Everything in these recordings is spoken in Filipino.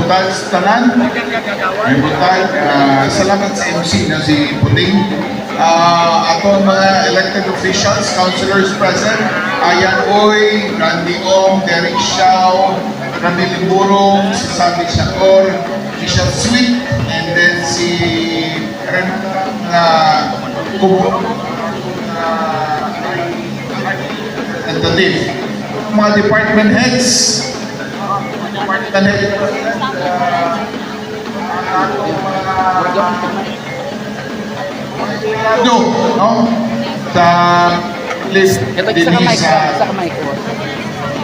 butag sa tanan. May butag. Salamat sa MC na si Puting. Ato mga elected officials, councilors present, Ayan Oy, Randy Ong, Derek Xiao, Ramil Burong, si Sabi Shakor, Michelle Sweet, and then si Kubo representative. Mga department heads, no? Sa list din sa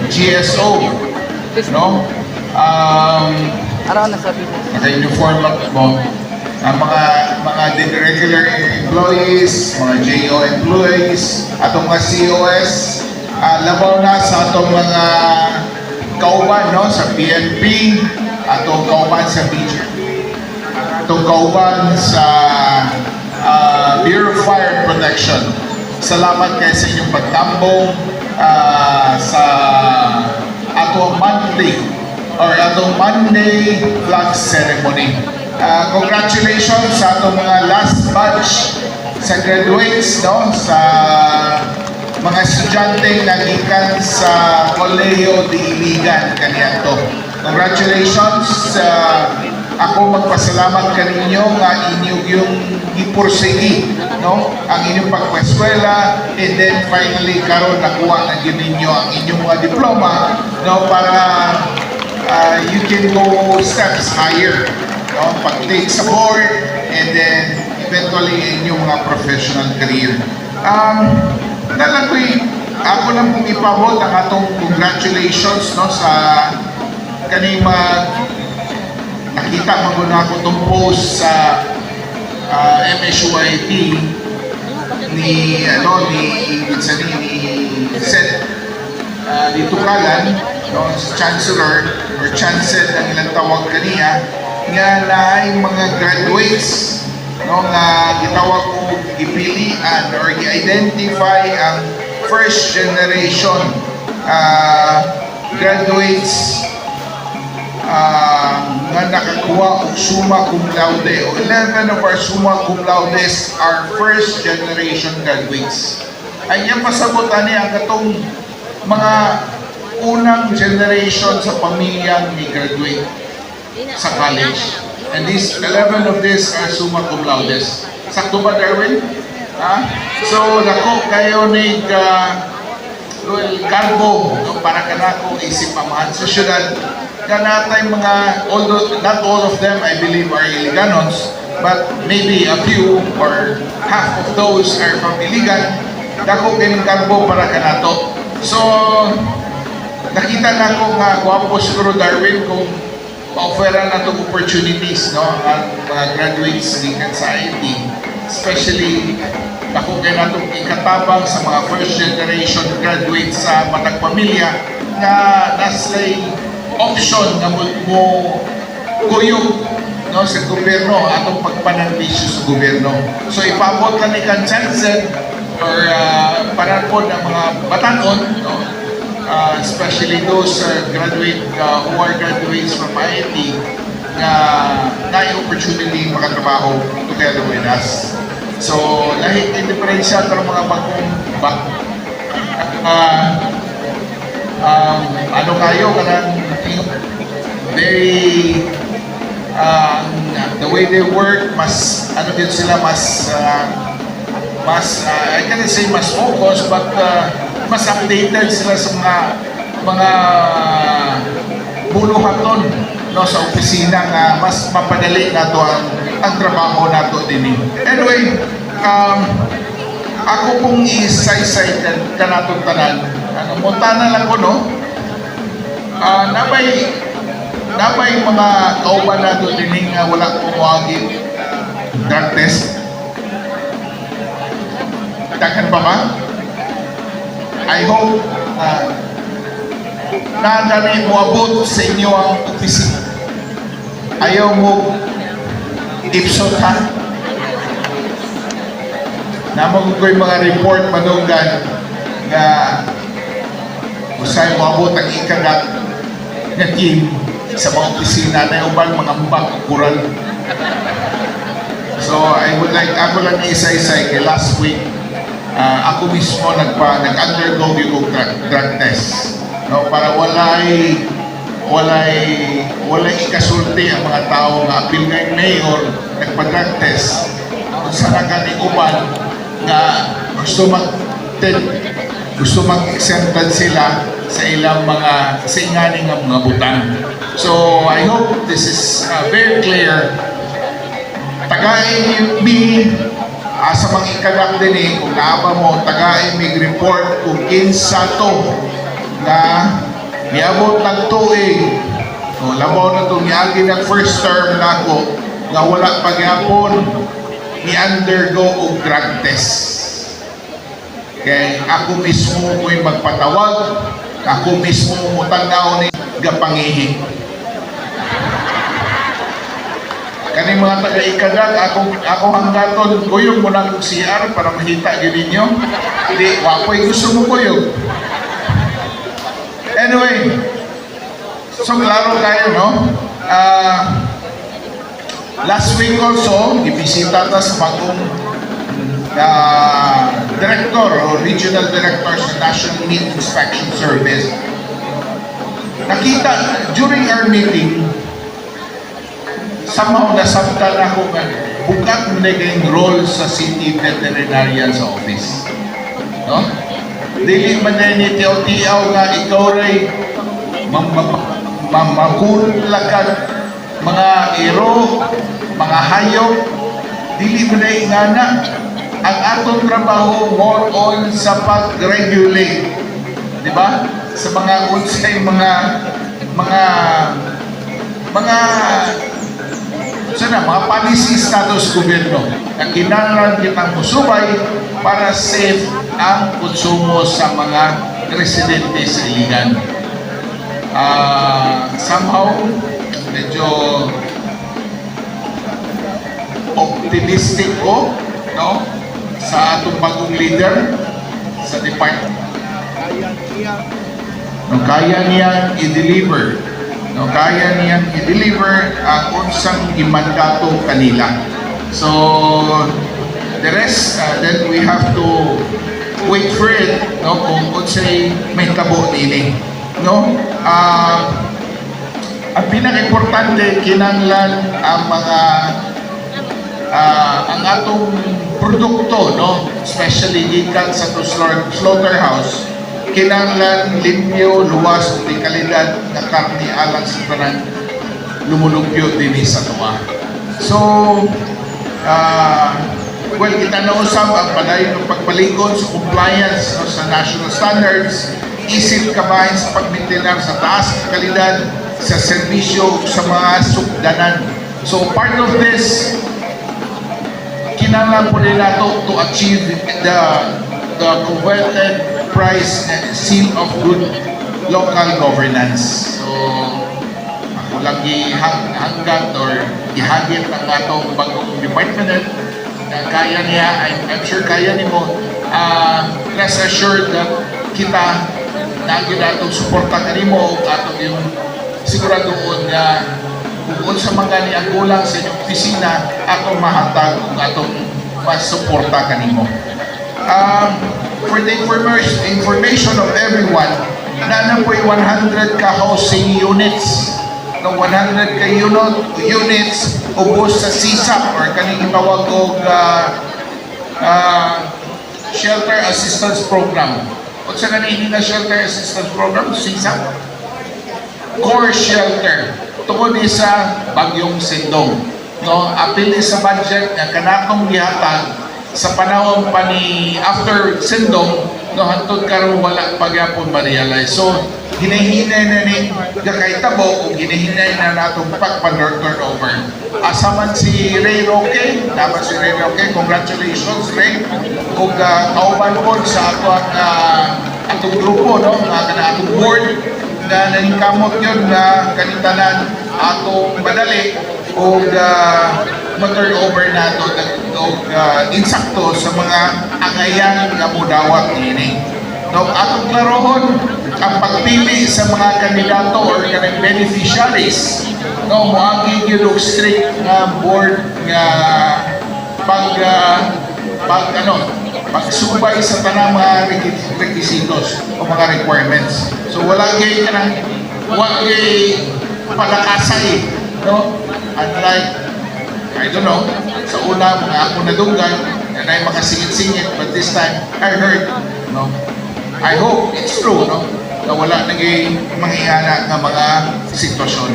GSO, no? Naka-uniform mo ang mga regular employees, mga JO employees, atong mga COS, labaw na sa atong mga kauban, no? Sa PNP, atong kauban sa BGP, atong kauban sa Bureau of Fire and Protection. Salamat kayo sa inyong pagtambong sa atong Monday flag ceremony. Congratulations sa atong mga last batch sa graduates, no? Sa mga estudyante na gikan sa Colegio de Iligan kaniadto. Congratulations. Ako magpasalamat kaninyo nga inyong yung ipursigi, no? Ang inyong pagpaskwela, and then finally karon nakuha na gyud ninyo ang inyong mga diploma, no? Para you can go steps higher, no? Pag-take sa board, and then eventually inyong mga professional career. Ako lang pong ipabot ang atong congratulations, no? Sa kaning nakita mo na ako itong post sa MSUIT ni Seth dito kalan, no, si Chancellor or Chancellor ang ilang tawag kaniya nga na mga graduates, no, nga gitawag ko gipilian or i-identify ang first generation graduates nga nakakuha og summa cum laude. 11 of our summa cum laudes are first generation graduates. Ay niya pasabutan niya ang katong mga unang generation sa pamilyang ni graduate sa college. And these 11 of these are summa cum laudes. Sakto ba, Darwin? So dako kayo ni Carbo, no, para kanako isip pamahan sa syudad. Kanatay mga, although not all of them I believe are Iliganos, but maybe a few or half of those are from Iligan. Dako kining Carbo para kanato. So nakita na ko nga gwapo siguro, Darwin, kung ma-offeran na itong opportunities, no, ang mga graduates gikan sa IT, especially ako kaya na itong ikatabang sa mga first generation graduates sa matag pamilya na naslay option na mo kuyog, no, sa gobyerno atong pagpananbisyo sa gobyerno. So ipabot lang ni kan Chancellor or panarpod ng mga batanon, no, especially those who are graduates from IIT na opportunity makatrabaho together with us. So lahit yung diferensya ng mga bagong ano kayo kanang very the way they work, mas ano din sila, mas I cannot say mas focused, but mas updated sila sa mga buluhaton, no, sa opisina nga mas mapadali nato ang trabaho nato din. Anyway, ako pong isaysay kanatong tanan, Montana lang ko, no, nabay mga kauban nato din nga wala kumuhagin drug test. Dakan pa ba? I hope na kami muabot sa inyo ang opisina. Ayaw mo ipsot, ha? Namang ko'y mga report manunggan nga usay muabot ang ikagat na team sa mga opisina na uban mga mbak kural. So I would like, ako lang isa-isa kay last week, ako mismo nag-undergo yung drug test, no, para walay ikasulti ang mga tao nga apil nga yung mayor nagpa-drug test kung saan ka uban nga gusto mag-exempted sila sa ilang mga sa inganing nga mga butang. So I hope this is very clear. Tagain mi sa mga ikadak din kung naaba mo, tagain mi report kung kinsa to na niabot ng tuig. O labaw na itong niagi ng first term na ako nga wala pagyapon ni undergo og drug test. Kaya ako mismo mo'y magpatawag, ako mismo mutanaw ni gapangihi. Kani mga taga-ikadag, ako hanggaton, kuyog mo lang CR para makita yun ninyo. Hindi, wapoy gusto mo kuyog. Anyway, so klaro tayo, no? Last week also, ibisita ta sa bagong director o regional director sa National Meat Inspection Service. Nakita, during our meeting, somehow nasabtan ako nga bukat mo na kayong role sa City Veterinarian's Office. No? Dili man na ni tiyaw-tiyaw nga ikaw ray makulagad mga iro, mga hayop, dili mo na ingana. Ang atong trabaho more on sa pag-regulate, di ba? Sa mga unsay mga policy status gobyerno na kinahanglan kitang musubay para safe ang konsumo sa mga residente sa Iligan. Somehow medyo optimistic ko, no, sa atong bagong leader sa department. No, kaya niyang i-deliver. No, kaya niyang i-deliver ang unsang imandato kanila. So, the rest, then we have to wait for it, no, kung unsay may tabo nini. No? Ang pinaka-importante, kinanglan ang mga ang atong produkto, no, especially gikan sa slaughterhouse, kinanglan limpyo, luwas, di kalidad na karne alang sa tanan lumulupyo din sa tuwa. So, well, kita nausap ang padayon ng pagbalikod sa compliance, no, sa national standards, isip kabahin sa pagmintinar sa taas ng kalidad sa serbisyo sa mga sukdanan. So, part of this, kinanglan po nila to achieve the coveted prize and seal of good local governance. So, ako lang ihanggat or ihagit ang atong bagong department na kaya niya, I'm sure kaya ni mo, rest assured that kita naging atong suporta kanimo atong yung siguraduon nga kung sa mga niagulang sa inyong opisina atong mahatag kung atong masuporta kanimo. For the information of everyone, na po 100 ka housing units, no, 100 ka units ubos sa CSAP or kaning tawag og Shelter Assistance Program. O sa kanini na Shelter Assistance Program, CSAP? Core Shelter. Tungod sa Bagyong Sindong. No, apil sa budget nga kanakong gihatag sa panahon pa ni after Sindong, no, hantod karon wala pagyapon ma-realize. So, hinahinay na ni gakaitabo o hinahinay na natong pagpa-turnover. Asaman si Ray Roque, tama si Ray Roque, congratulations Ray. Kung kauban po sa atong grupo, no, atong board, na nangkamot yun na kanitanan atong madali o ma-turnover na ito insakto sa mga angayan nga mudawat nini. No, atong klarohon ang pagpili sa mga kandidato or kanang beneficiaries. No, moagi gyud og strict nga board nga pagsubay sa tanang mga requisitos o mga requirements. So wala gyud kanang palakasay, no? Unlike, I don't know, sa una mga ako nadunggan na ay makasingit-singit, but this time I heard, no? I hope it's true, no? Na wala naging mangyayari ng mga sitwasyon.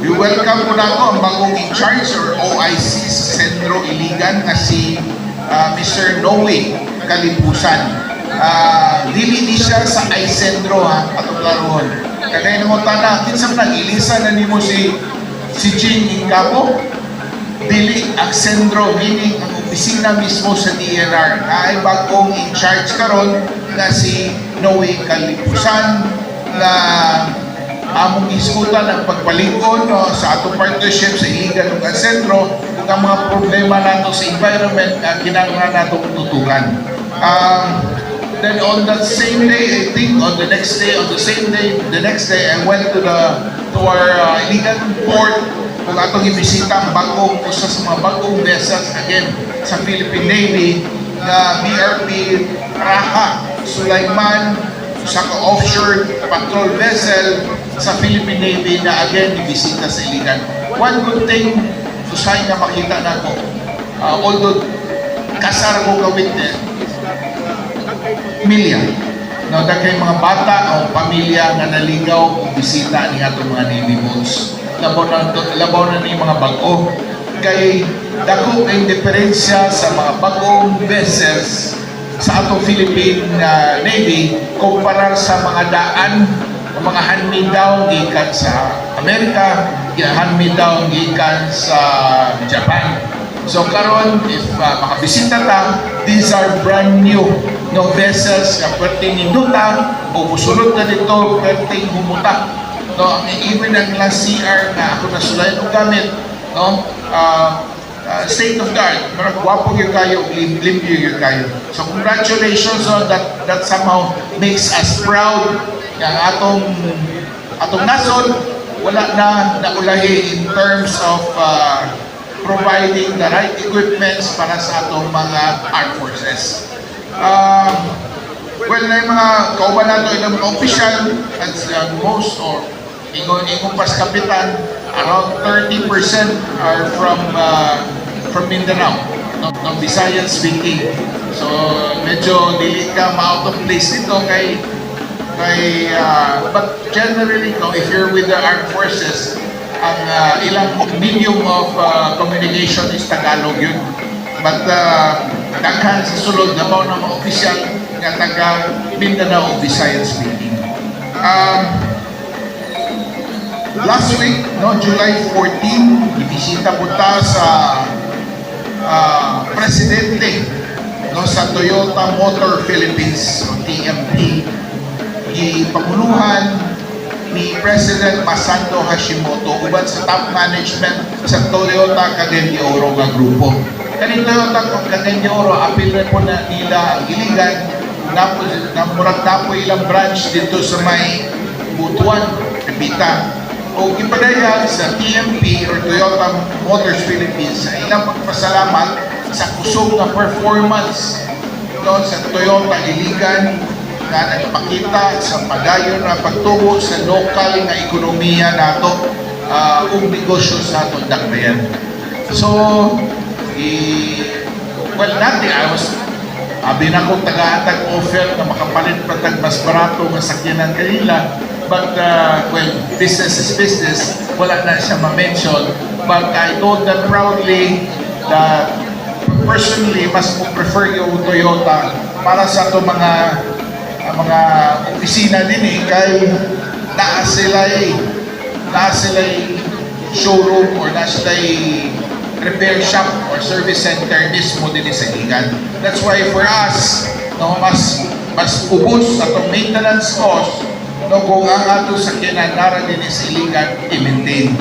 We welcome po na ako ang bagong in-charge or OIC sa Sentro Iligan na si Mr. Noe Kalipusan. Dili ni siya sa I-Sentro, ha, atong laruhon. Kaya mo tana, kinsam nag-ilisa na nimo si Jing Ingapo. Dili ang sentro, meaning ang opisina mismo sa DNR na ay bagong in-charge karon na si Noe Kalipusan na among iskutan ang pagpalingon, no, sa atong partnership sa Iligan ug ang sentro ug ang mga problema nato sa environment kinahanglan natong tutukan. Then on that same day, I think on the next day, the next day, I went to our Iligan port kung atong ibisita ang bagong usa sa mga bagong vessels again sa Philippine Navy na BRP Raha Sulaiman, sa offshore patrol vessel sa Philippine Navy na again ibisita sa Iligan. One good thing susay na makita nako, although kasar ko kawit milya, no, daghay mga bata o pamilya nga naligaw o bisita ni atong mga Navy boats. Labaw na ni mga bag-o. Kay dako ang diferensya sa mga bagong vessels sa atong Philippine Navy kumpara sa mga daan o mga hand-me-down gikan sa Amerika, hand-me-down gikan sa Japan. So karon if makabisita ta, these are brand new no vessels na pwedeng induta o musulod na dito pwedeng humuta. No, even ang last CR na ako nasulayan og gamit, no, state of the art, pero gwapo yung kayo, limpyo yung kayo. So congratulations on that somehow makes us proud ng atong nasod. Wala na naulahi in terms of providing the right equipments para sa atong mga armed forces. Well, na yung mga kauban nato ilang mga official at most or ingong pas kapitan, around 30% are from Mindanao, ng Visayan speaking. So medyo dili ka ma-out of place dito kay but generally if you're with the armed forces, ang ilang medium of communication is Tagalog yun. But daghan sa sulod na ng mga opisyal nga taga Mindanao o Visayan speaking. Last week, no, July 14, ibisita po ta sa presidente, no, sa Toyota Motor Philippines o TMP. Ipamuluhan ni President Masato Hashimoto uban sa top management sa Toyota Cagayan de Oro nga grupo. Kani Toyota Cagayan de Oro, apil na po na nila ang Iligan, namurag na po ilang branch dito sa may Butuan, Pipita. O ipadayag sa TMP or Toyota Motors Philippines sa ilang pagpasalamat sa kusog na performance, no, sa Toyota Iligan na nagpakita sa padayon na pagtubo sa lokal nga ekonomiya nato ug negosyo sa atong dakbayan. So, well, dati I was na kong taga-atag offer na makapalit patag mas barato nga sakyanan kanila. But, well, business is business. Wala na siya ma-mention. But I told them proudly that personally, mas mo prefer yung Toyota para sa ito mga opisina din kay naa sila showroom or naa sila repair shop or service center mismo din sa Iligan. That's why for us, no, mas ubos atong maintenance cost, no, kung ang ato sa kinanara din sa Iligan i-maintain.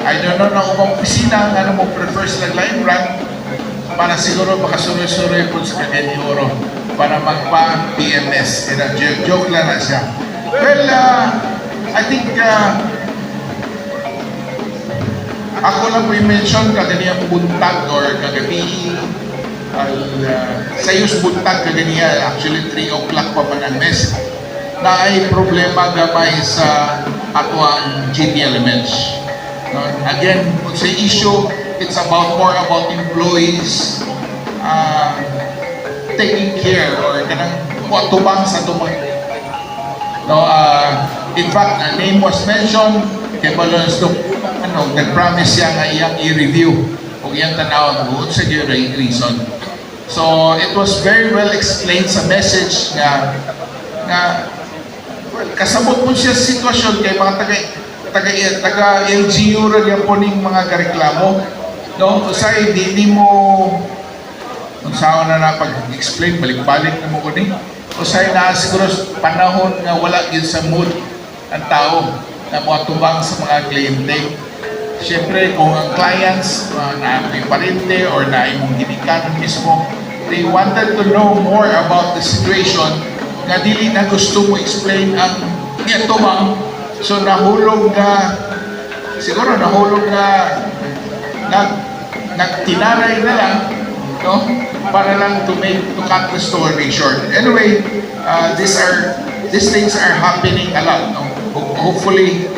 I don't know na upang opisina nga mo prefer sila line brand, para siguro makasunod-sunod po sa kanya ni Oro para magpa-PMS. Joke lang na siya. Well, I think ako lang po i-mention kaganiyang buntag or kagabi sayos buntag kaganiya, actually 3 o'clock pa man ang mess na ay problema gamay sa ato ang GT Elements. Again, sa issue, it's more about employees taking care or kanang tubang sa tumang. In fact, a name was mentioned, kay Balons nag-promise siya nga iyang i-review o iyang tanaw kung sa reason. So, it was very well explained sa message nga kasabot mo siya sa sitwasyon kay mga taga-LGU rin yan po ning mga kareklamo. No? Usay, di mo kung saan na pag-explain, balik-balik na mo ko ni. Usay na siguro panahon nga wala yun sa mood ang tao na mga tubang sa mga kliyente. Siyempre, kung ang clients na may parente or na imong ginikanan mismo, they wanted to know more about the situation na dili na gusto mo explain ang tubang. So, nahulog na, siguro nahulog na nagtinaray na lang, no? Para lang to cut the story short. Anyway, these things are happening a lot, no? Hopefully,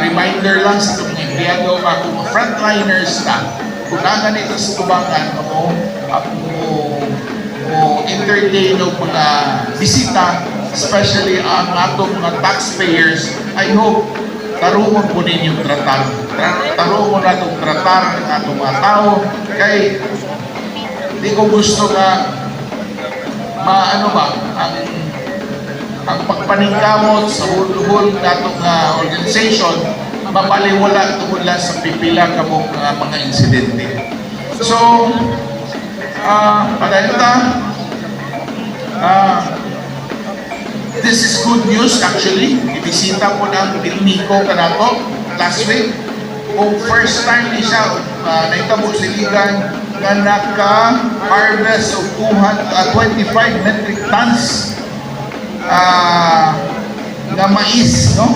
reminder lang sa itong empleyado kung frontliners na kung naganito sa tubangan mo entertain o mga bisita, especially ang atong mga taxpayers. I hope tarungon po ninyong tratar. Tarungon na itong tratar ng atong mga tao. Kaya hindi ko gusto nga ang pagpaningkamot sa hulhul na itong organization mapaliwala tungkol lang sa pipila kamong mga insidente. So, this is good news actually. Ibisita po ng Pilmico kanato last week. Kung first time ni siya naitabo siligan na naka-harvest of 25 metric tons na mais, no?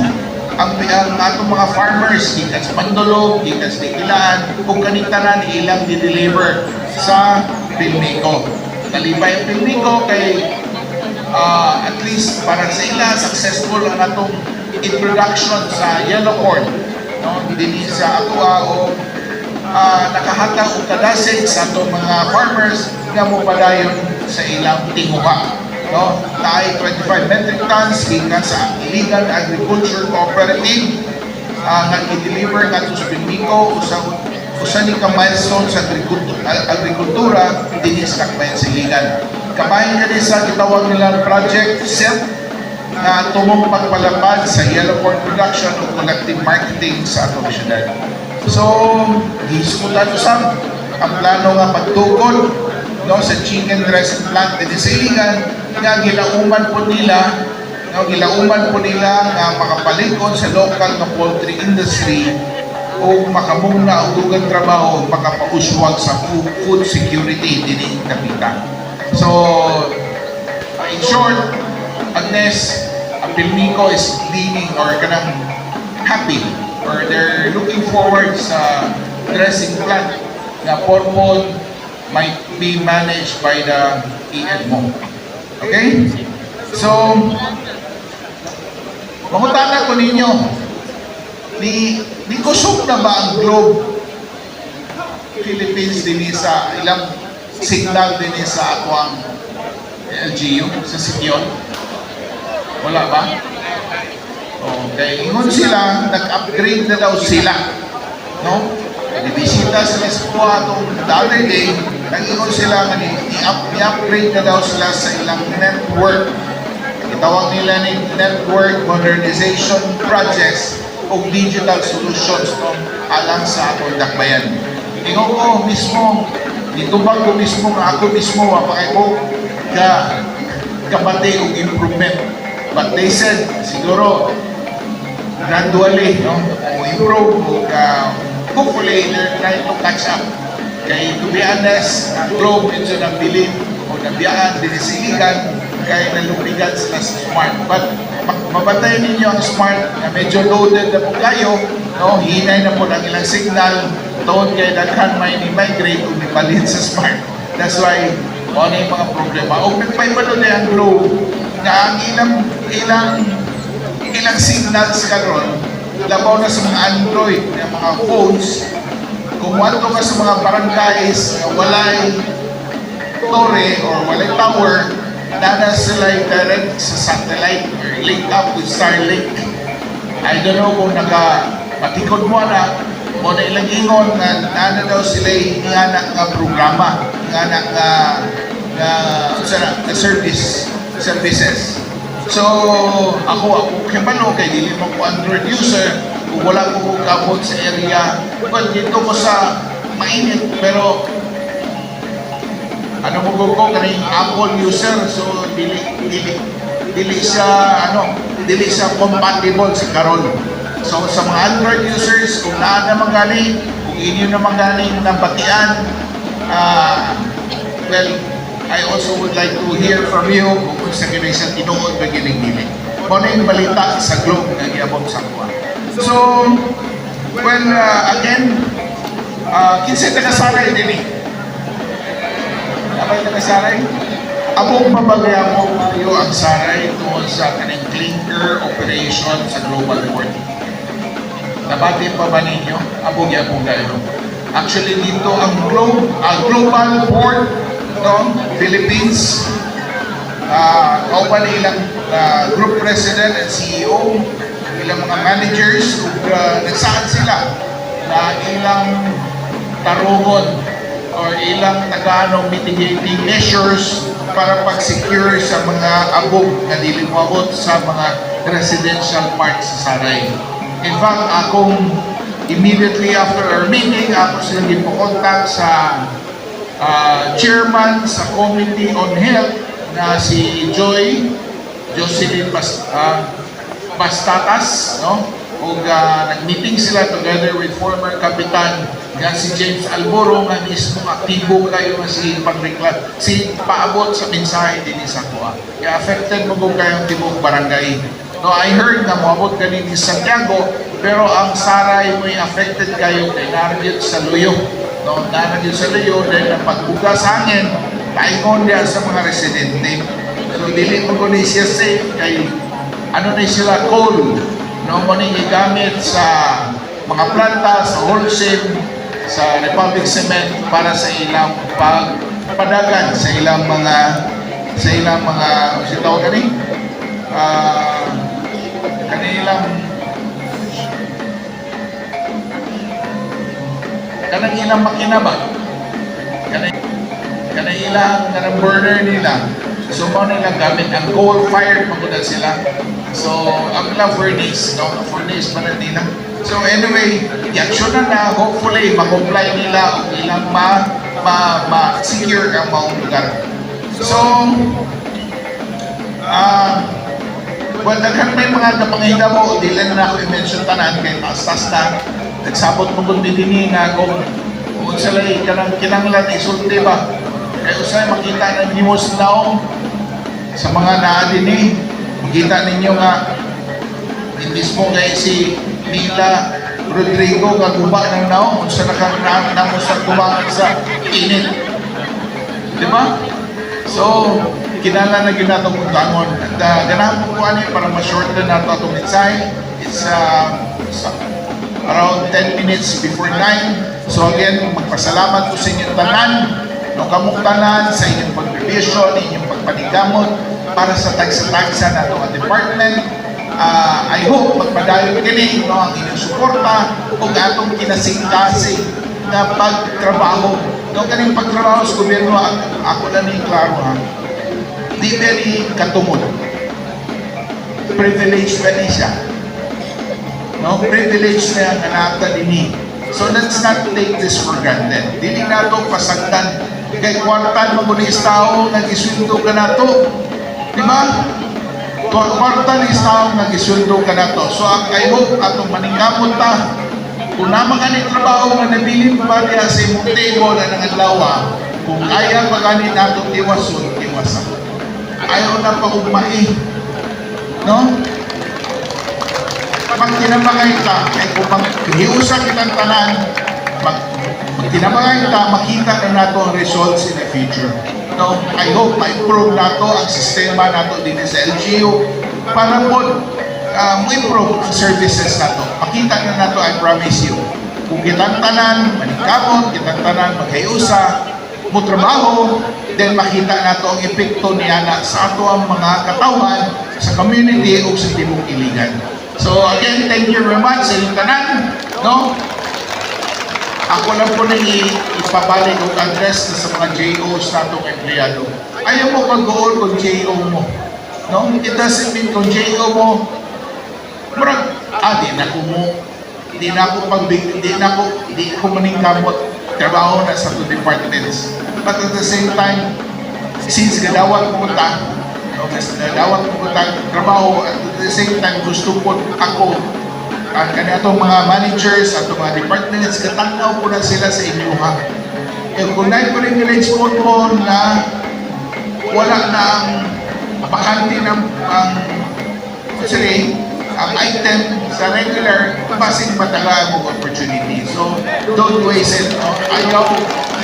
Ang atong mga farmers, gikas Mandolog, gikas Dikilaan, kung kanitanan ilang di-deliver sa Pilmico. Talibay ang Pilmico kay at least para sa ila, successful ang atong introduction sa yellow corn. No? Hindi sa atua o nakahatag o kadasig sa atong mga farmers na mo padayon sa ilang tinguha. No? Tayo 25 metric tons gikan sa Iligan Agriculture Cooperative nga i-deliver nga sa Pilmico usa ni ka milestone sa agrikultura dinhi sa Kakbayan sa Iligan. Kabayan ka din sa gitawag nilang Project SEP na tumong pagpalapad sa yellow corn production o collective marketing sa atong syudad. So, gisukutan usab ang plano nga pagtukod no sa chicken dressing plant din sa Iligan nga gilauman po nila nga makapalikon sa local na poultry industry o makamuna o dugang trabaho o makapauswag sa food security din kapita. So, in short, Agnes, Pilmico is leaning or kanang happy or they're looking forward sa dressing plant na Porpon might be managed by the ENMO. Okay? So, mangutana ko ninyo, ni kusog na ba ang Globe Philippines din sa ilang signal din sa ato ang LGU sa Sikyon? Wala ba? Okay, ingon sila, nag-upgrade na daw sila. No? Nibisita sila sa kuha itong the other day, nag-ingon sila nga i-upgrade na daw sila sa ilang network. Itawag nila ni Network Modernization Projects o Digital Solutions no? Alang sa atong dakbayan. Ingon ko mismo, ditubag ko mismo nga ako mismo wapakay ko kabati og improvement. But they said, siguro gradually, no? Improve o hopefully they're trying to catch up Kay to be honest, ang Globe medyo nabilin o nabiyaan, dinisiligan, kaya nalupigan sila sa Smart. But mabatayin ninyo ang Smart na medyo loaded na po kayo, no? Hinay na po ng ilang signal, doon kayo daghan may ni-migrate o nipalit sa Smart. That's why, ano yung mga problema. O nagpaibalo na ang Globe na ang ilang signals karon labaw na sa mga Android, na mga phones, kung wato ka sa mga barangays na walay tore or walay tower, nana sila direct sa satellite or link up with Starlink. I don't know kung nakapatikod mo na o na ilang ingon na nana daw sila ingana nga programa, ingana nga services. So, ako kibalo kay dili mo ko Android user, kung wala ko kabot sa area, well, dito ko sa mainit, pero ano mo ko kaning Apple user, so dili siya compatible sa karon. So sa mga Android users, kung naa na magaling, kung inyo na magaling ng batian, well, I also would like to hear from you kung sa kinesa tinuod ba gining-dili. Kung ano yung balita sa Globe na giabot sa kuha. So, well, again, kinsa nakasaray din eh. Abay nakasaray? Abong babagaya mo kayo ang saray tungkol sa kaning clinker operation sa Global Port. Nabati pa ba ninyo? Abong gayo. Actually, dito ang Global Port, no? Philippines, kauban ilang group president and CEO, ilang mga managers, nagsaan sila na ilang tarungon or ilang taganong mitigating measures para pag-secure sa mga abog na dili moabot sa mga residential parts sa Saray. In fact, akong immediately after our meeting, ako silang gipo-contact sa chairman sa Committee on Health na si Jocelyn Bastatas, no? Ug nag-meeting sila together with former kapitan nga si James Alboro nga mismong aktibo kayo nga si paabot sa mensahe din sa kuha. Kaya affected mo kung kayong tibok barangay. No, I heard na moabot ganin ni Santiago, pero ang Saray mo'y affected kayo kay naradyo sa Luyo. No, naradyo sa Luyo dahil ang pagbuga sa hangin, taingon diyan sa mga residente. So, dili mo ko ni siya safe kay ano na sila coal, no, maning igamit sa mga planta, sa wholesale, sa Republic Cement para sa ilang pagpadagan sa ilang mga sitaw kanang ilang makina ba? Kanang ilang burner nila. So, mo nilang gamit ang coal-fired magunan sila. So, ang ilang furnace, no? Furnace pa na nila. So, anyway, i-action na hopefully, ma-comply nila o ilang ma-secure ang maong lugar. So, well, may mga napangahida mo, di lang na ako i-mention tanan, kay taas-taas na, nagsabot mo kung didini na kung salay kinanglan isulti ba? Kaya usay makita na nimos daw sa mga naadini, makita ninyo nga mismo kay si Mila Rodrigo nga guba ng naong kung sa nakakaraang sa guba sa init. Di ba? So, kinala na ginatong utangon. At ganahan po ano para ma-shorten na ito itong mensahe. It's around 10 minutes before 9. So again, magpasalamat po sa inyong tanan, no, kamuktanan sa inyong pag-revision, inyong pagpanigamot para sa tagsa-tagsa na itong department. I hope magpadayon kini, no, ang inyong suporta o atong kinasing-kasing na pagtrabaho. No, kaning pagtrabaho sa gobyerno, ako lang yung klaro ha. Di very katumod. Privilege ba ni siya? No, privilege na yung anata din. So let's not take this for granted. Dili na ito pasagdan. Kay kwartan mo ni tao, nag-isuldo ka na ito. Di ba? Kwartan ni tao, nag-isuldo ka na ito. So I hope atong maningkamot ta, Kung naman ka trabaho nga nabilin pa niya sa imong table na nangadlawa, kung kaya pa gani nato tiwason, tiwasa. Ayaw na pa umai. No? Pag tinabangay ka, ay kung maghiusan kitang tanan, pag tinabangay ka, makita na nato ang results in the future. No? I hope ma-improve nato ang sistema nato din sa LGU para po improve ang services nato. Makita na nato, I promise you. Kung kitang tanan, manikamot, kitang tanan, maghiusa, mo trabaho, then makita nato ang epekto niya na sa ato ang mga katawan sa community o sa tibok Iligan. So again, thank you very much sa inyong tanan. No? Ako lang po nang ipabalik o address na sa mga JOs na itong empleyado. Ayaw mo mag-goal kung JO mo. No? It doesn't mean kung JO mo, marag, di na ako maningkamot trabaho na sa two departments. But at the same time, since gadawat mo ta, trabaho, at the same time gusto po ako ang kanatong mga managers at mga departments, katanaw po na sila sa inyo ha. Kung na-privilege po mo na wala na ang bakante ng ang item sa regular, basing mataga mo opportunity. So, don't waste it. No?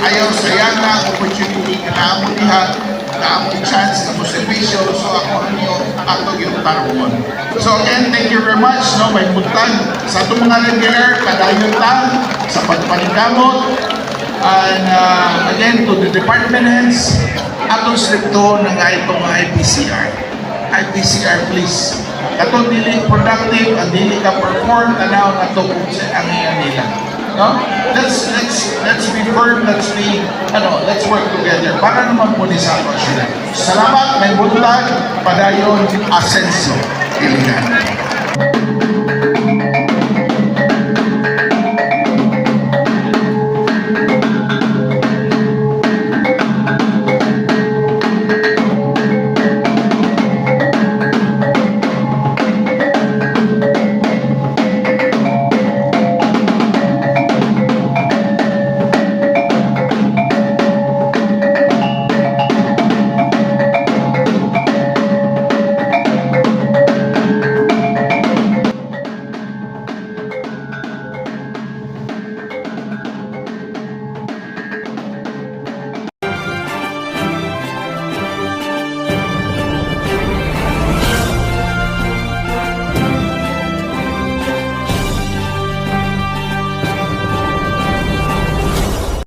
Ayaw sayang na opportunity na naamo diha, naamo chance na mo servisyo. So, ako niyo, ato yung tarungon. So, again, thank you very much. No? May puntan sa itong mga regular, kadayon lang sa pagpanigamot. And again, to the department heads, atong stricto ng itong IPCR. IPCR, please. Katong dili productive, ang dili ka perform, tanaw na to kung ang iyan nila. No? Let's be firm, let's work together para naman po ni sa sila. Salamat, may buntag, padayon, asenso, Iligan.